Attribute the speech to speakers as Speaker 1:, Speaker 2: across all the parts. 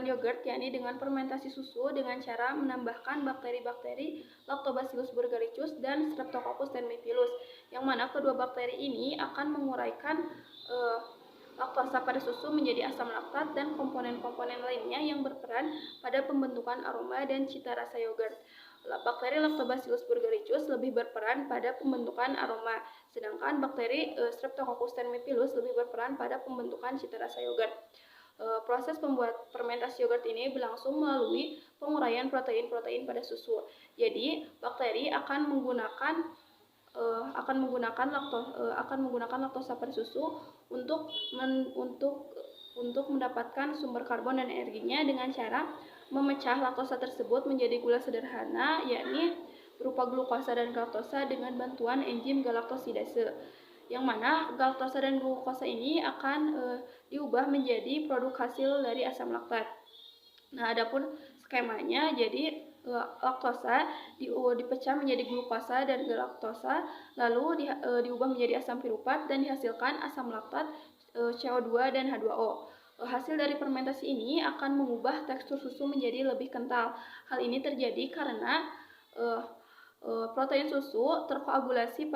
Speaker 1: yogurt, yakni dengan fermentasi susu dengan cara menambahkan bakteri-bakteri Lactobacillus burgerius dan Streptococcus thermophilus, yang mana kedua bakteri ini akan menguraikan laktosa pada susu menjadi asam laktat dan komponen-komponen lainnya yang berperan pada pembentukan aroma dan cita rasa yogurt. Bakteri Lactobacillus burgerius lebih berperan pada pembentukan aroma, sedangkan bakteri Streptococcus thermophilus lebih berperan pada pembentukan cita rasa yogurt. Proses pembuat fermentasi yogurt ini berlangsung melalui penguraian protein-protein pada susu. Jadi, bakteri akan menggunakan laktosa pada susu untuk mendapatkan sumber karbon dan energinya dengan cara memecah laktosa tersebut menjadi gula sederhana, yakni berupa glukosa dan galaktosa dengan bantuan enzim galaktosidase, yang mana galaktosa dan glukosa ini akan diubah menjadi produk hasil dari asam laktat. Nah, adapun skemanya, jadi laktosa dipecah menjadi glukosa dan galaktosa, lalu diubah menjadi asam piruvat dan dihasilkan asam laktat, CO2 dan H2O. Hasil dari fermentasi ini akan mengubah tekstur susu menjadi lebih kental. Hal ini terjadi karena protein susu terkoagulasi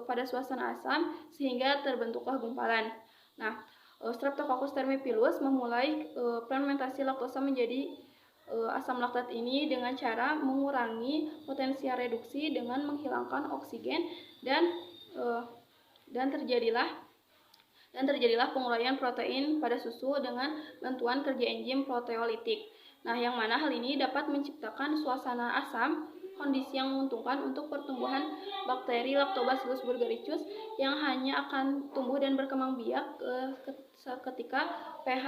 Speaker 1: pada suasana asam sehingga terbentuklah gumpalan. Nah, Streptococcus thermophilus memulai fermentasi laktosa menjadi asam laktat ini dengan cara mengurangi potensial reduksi dengan menghilangkan oksigen dan terjadilah penguraian protein pada susu dengan bantuan kerja enzim proteolitik. Nah, yang mana hal ini dapat menciptakan suasana asam, kondisi yang menguntungkan untuk pertumbuhan bakteri Lactobacillus burgerius yang hanya akan tumbuh dan berkembang biak ketika pH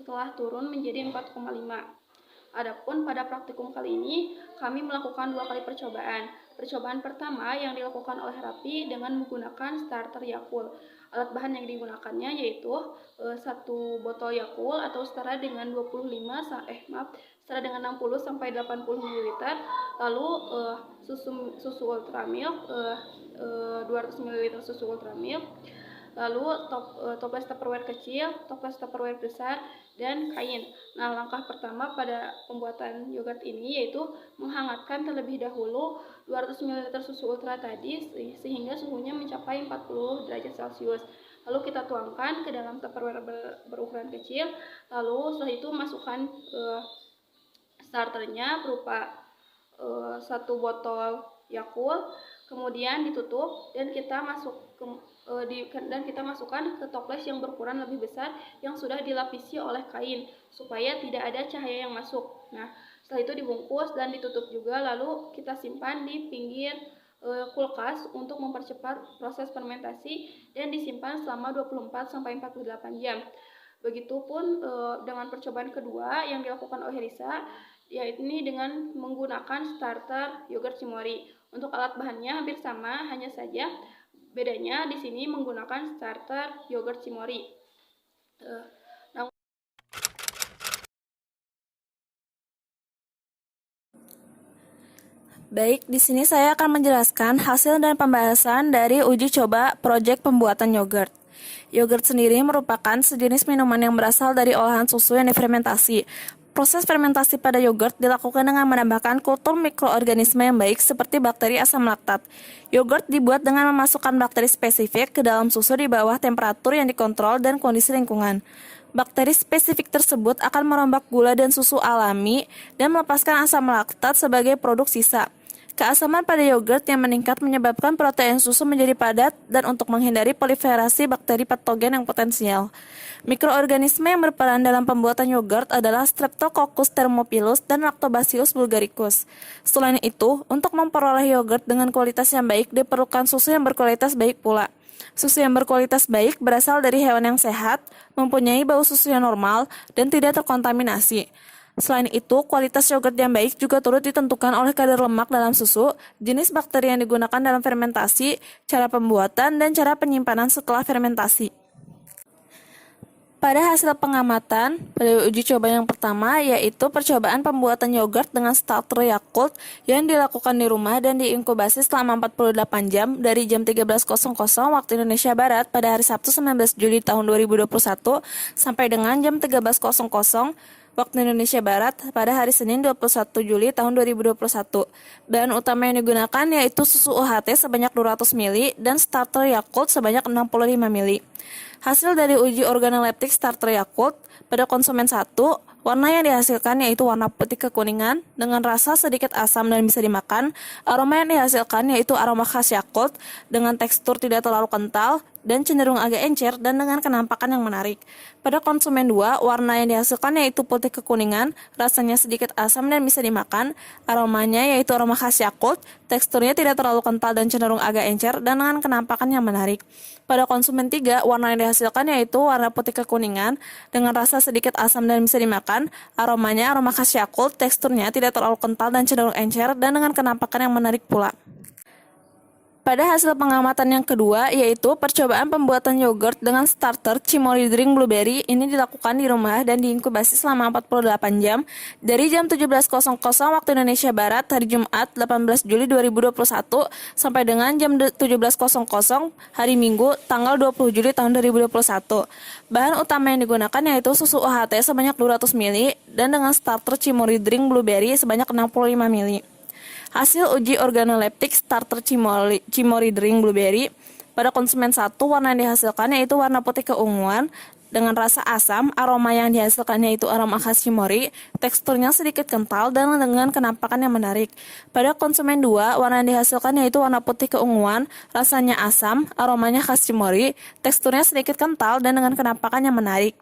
Speaker 1: telah turun menjadi 4,5. Adapun pada praktikum kali ini, kami melakukan 2 kali percobaan. Percobaan pertama yang dilakukan oleh Rapi dengan menggunakan starter Yakult. Alat bahan yang digunakannya yaitu 1 botol Yakult atau setara dengan 60 sampai 80 ml, lalu susu ultramilk 200 ml susu ultramilk, lalu toples Tupperware kecil, toples Tupperware besar, dan kain. Nah, langkah pertama pada pembuatan yogurt ini yaitu menghangatkan terlebih dahulu 200 ml susu ultra tadi sehingga suhunya mencapai 40 derajat Celcius. Lalu kita tuangkan ke dalam Tupperware berukuran kecil, lalu setelah itu masukkan starternya berupa 1 botol Yakult, kemudian ditutup dan kita masukkan ke toples yang berukuran lebih besar yang sudah dilapisi oleh kain supaya tidak ada cahaya yang masuk. Nah, setelah itu dibungkus dan ditutup juga, lalu kita simpan di pinggir kulkas untuk mempercepat proses fermentasi dan disimpan selama 24 sampai 48 jam. Begitupun dengan percobaan kedua yang dilakukan oleh Risa, yaitu dengan menggunakan starter yogurt Cimory. Untuk alat bahannya hampir sama, hanya saja bedanya di sini menggunakan starter yogurt Cimory.
Speaker 2: Baik, di sini saya akan menjelaskan hasil dan pembahasan dari uji coba proyek pembuatan yogurt. Yogurt sendiri merupakan sejenis minuman yang berasal dari olahan susu yang difermentasi. Proses fermentasi pada yogurt dilakukan dengan menambahkan kultur mikroorganisme yang baik seperti bakteri asam laktat. Yogurt dibuat dengan memasukkan bakteri spesifik ke dalam susu di bawah temperatur yang dikontrol dan kondisi lingkungan. Bakteri spesifik tersebut akan merombak gula dan susu alami dan melepaskan asam laktat sebagai produk sisa. Keasaman pada yogurt yang meningkat menyebabkan protein susu menjadi padat dan untuk menghindari proliferasi bakteri patogen yang potensial. Mikroorganisme yang berperan dalam pembuatan yogurt adalah Streptococcus thermophilus dan Lactobacillus bulgaricus. Selain itu, untuk memperoleh yogurt dengan kualitas yang baik diperlukan susu yang berkualitas baik pula. Susu yang berkualitas baik berasal dari hewan yang sehat, mempunyai bau susu yang normal, dan tidak terkontaminasi. Selain itu, kualitas yogurt yang baik juga turut ditentukan oleh kadar lemak dalam susu, jenis bakteri yang digunakan dalam fermentasi, cara pembuatan, dan cara penyimpanan setelah fermentasi. Pada hasil pengamatan pada uji coba yang pertama, yaitu percobaan pembuatan yogurt dengan starter Yakult yang dilakukan di rumah dan diinkubasi selama 48 jam dari jam 13.00 waktu Indonesia Barat pada hari Sabtu 19 Juli tahun 2021 sampai dengan jam 13.00 waktu Indonesia Barat pada hari Senin 21 Juli tahun 2021. Bahan utama yang digunakan yaitu susu UHT sebanyak 200 ml dan starter Yakult sebanyak 65 ml. Hasil dari uji organoleptik starter Yakult pada konsumen 1, warna yang dihasilkan yaitu warna putih kekuningan dengan rasa sedikit asam dan bisa dimakan. Aroma yang dihasilkan yaitu aroma khas Yakult dengan tekstur tidak terlalu kental dan cenderung agak encer dan dengan kenampakan yang menarik. Pada konsumen 2, warna yang dihasilkan yaitu putih kekuningan, rasanya sedikit asam dan bisa dimakan. Aromanya yaitu aroma khas Yakult, teksturnya tidak terlalu kental dan cenderung agak encer dan dengan kenampakan yang menarik. Pada konsumen 3, warna yang dihasilkan yaitu warna putih kekuningan dengan rasa sedikit asam dan bisa dimakan. Aromanya aroma khas Yakult, teksturnya tidak terlalu kental dan cenderung encer dan dengan kenampakan yang menarik pula. Pada hasil pengamatan yang kedua, yaitu percobaan pembuatan yogurt dengan starter Cimory Drink Blueberry, ini dilakukan di rumah dan diinkubasi selama 48 jam dari jam 17.00 waktu Indonesia Barat hari Jumat 18 Juli 2021 sampai dengan jam 17.00 hari Minggu tanggal 20 Juli tahun 2021. Bahan utama yang digunakan yaitu susu UHT sebanyak 200 ml dan dengan starter Cimory Drink Blueberry sebanyak 65 ml. Hasil uji organoleptik starter Cimory Drink Blueberry pada konsumen 1, warna yang dihasilkan yaitu warna putih keunguan dengan rasa asam. Aroma yang dihasilkan yaitu aroma khas Cimory, teksturnya sedikit kental dan dengan kenampakan yang menarik. Pada konsumen 2, warna yang dihasilkan yaitu warna putih keunguan, rasanya asam, aromanya khas Cimory, teksturnya sedikit kental dan dengan kenampakan yang menarik.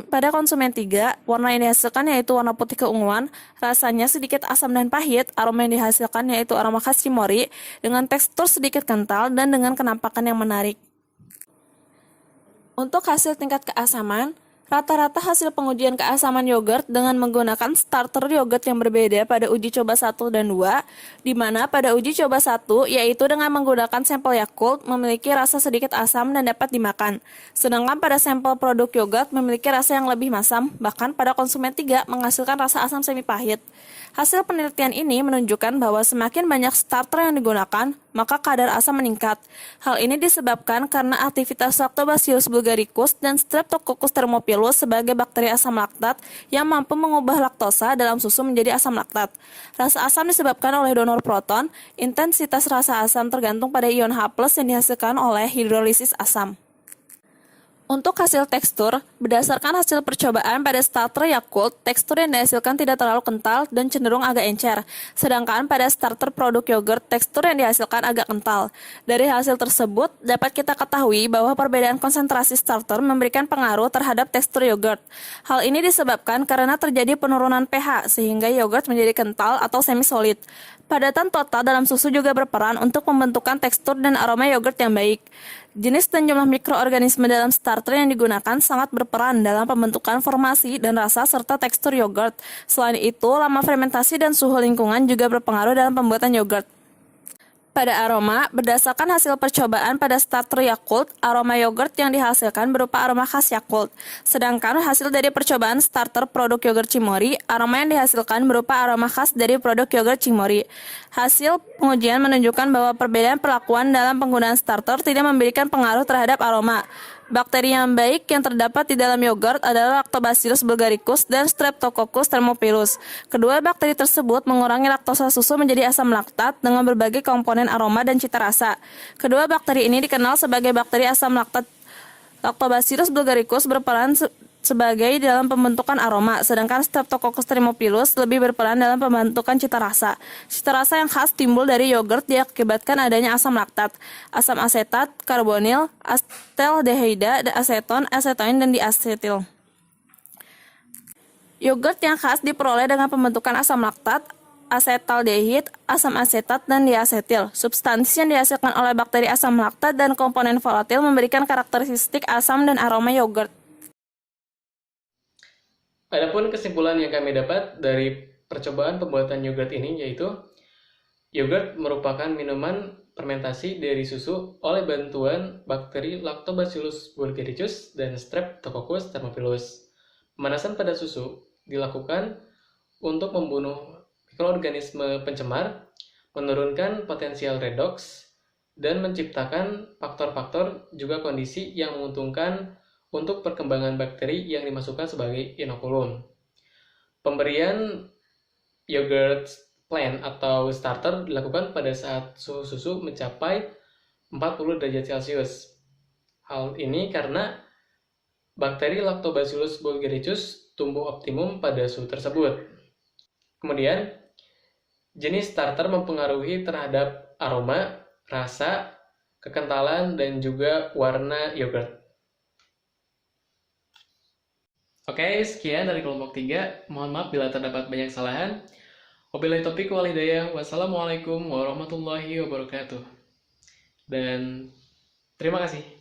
Speaker 2: Pada konsumen 3, warna yang dihasilkan yaitu warna putih keunguan, rasanya sedikit asam dan pahit, aroma yang dihasilkan yaitu aroma khas Cimory dengan tekstur sedikit kental dan dengan kenampakan yang menarik. Untuk hasil tingkat keasaman, rata-rata hasil pengujian keasaman yogurt dengan menggunakan starter yogurt yang berbeda pada uji coba 1 dan 2, di mana pada uji coba 1, yaitu dengan menggunakan sampel Yakult, memiliki rasa sedikit asam dan dapat dimakan. Sedangkan pada sampel produk yogurt memiliki rasa yang lebih masam, bahkan pada konsumen 3 menghasilkan rasa asam semi pahit. Hasil penelitian ini menunjukkan bahwa semakin banyak starter yang digunakan, maka kadar asam meningkat. Hal ini disebabkan karena aktivitas Lactobacillus bulgaricus dan Streptococcus thermophilus sebagai bakteri asam laktat yang mampu mengubah laktosa dalam susu menjadi asam laktat. Rasa asam disebabkan oleh donor proton. Intensitas rasa asam tergantung pada ion H+ yang dihasilkan oleh hidrolisis asam. Untuk hasil tekstur, berdasarkan hasil percobaan pada starter Yakult, tekstur yang dihasilkan tidak terlalu kental dan cenderung agak encer. Sedangkan pada starter produk yogurt, tekstur yang dihasilkan agak kental. Dari hasil tersebut, dapat kita ketahui bahwa perbedaan konsentrasi starter memberikan pengaruh terhadap tekstur yogurt. Hal ini disebabkan karena terjadi penurunan pH, sehingga yogurt menjadi kental atau semi-solid. Padatan total dalam susu juga berperan untuk pembentukan tekstur dan aroma yogurt yang baik. Jenis dan jumlah mikroorganisme dalam starter yang digunakan sangat berperan dalam pembentukan formasi dan rasa serta tekstur yogurt. Selain itu, lama fermentasi dan suhu lingkungan juga berpengaruh dalam pembuatan yogurt. Pada aroma, berdasarkan hasil percobaan pada starter Yakult, aroma yogurt yang dihasilkan berupa aroma khas Yakult. Sedangkan hasil dari percobaan starter produk yogurt Cimory, aroma yang dihasilkan berupa aroma khas dari produk yogurt Cimory. Hasil pengujian menunjukkan bahwa perbedaan perlakuan dalam penggunaan starter tidak memberikan pengaruh terhadap aroma. Bakteri yang baik yang terdapat di dalam yogurt adalah Lactobacillus bulgaricus dan Streptococcus thermophilus. Kedua bakteri tersebut mengurangi laktosa susu menjadi asam laktat dengan berbagai komponen aroma dan cita rasa. Kedua bakteri ini dikenal sebagai bakteri asam laktat. Lactobacillus bulgaricus berperan sebagai dalam pembentukan aroma, sedangkan Streptococcus thermophilus lebih berperan dalam pembentukan cita rasa. Cita rasa yang khas timbul dari yogurt diakibatkan adanya asam laktat, asam asetat, karbonil, asetaldehida, aseton, asetoin, dan diasetil. Yogurt yang khas diperoleh dengan pembentukan asam laktat, asetaldehid, asam asetat, dan diasetil. Substansi yang dihasilkan oleh bakteri asam laktat dan komponen volatil memberikan karakteristik asam dan aroma yogurt.
Speaker 3: Adapun kesimpulan yang kami dapat dari percobaan pembuatan yogurt ini yaitu yogurt merupakan minuman fermentasi dari susu oleh bantuan bakteri Lactobacillus bulgaricus dan Streptococcus thermophilus. Pemanasan pada susu dilakukan untuk membunuh mikroorganisme pencemar, menurunkan potensial redox, dan menciptakan faktor-faktor juga kondisi yang menguntungkan untuk perkembangan bakteri yang dimasukkan sebagai inokulum. Pemberian yogurt plant atau starter dilakukan pada saat suhu susu mencapai 40 derajat Celcius. Hal ini karena bakteri Lactobacillus bulgaricus tumbuh optimum pada suhu tersebut. Kemudian, jenis starter mempengaruhi terhadap aroma, rasa, kekentalan, dan juga warna yogurt. Oke, sekian dari kelompok 3. Mohon maaf bila terdapat banyak kesalahan. Wabillahi taufiq wal hidayah. Wassalamualaikum warahmatullahi wabarakatuh. Dan terima kasih.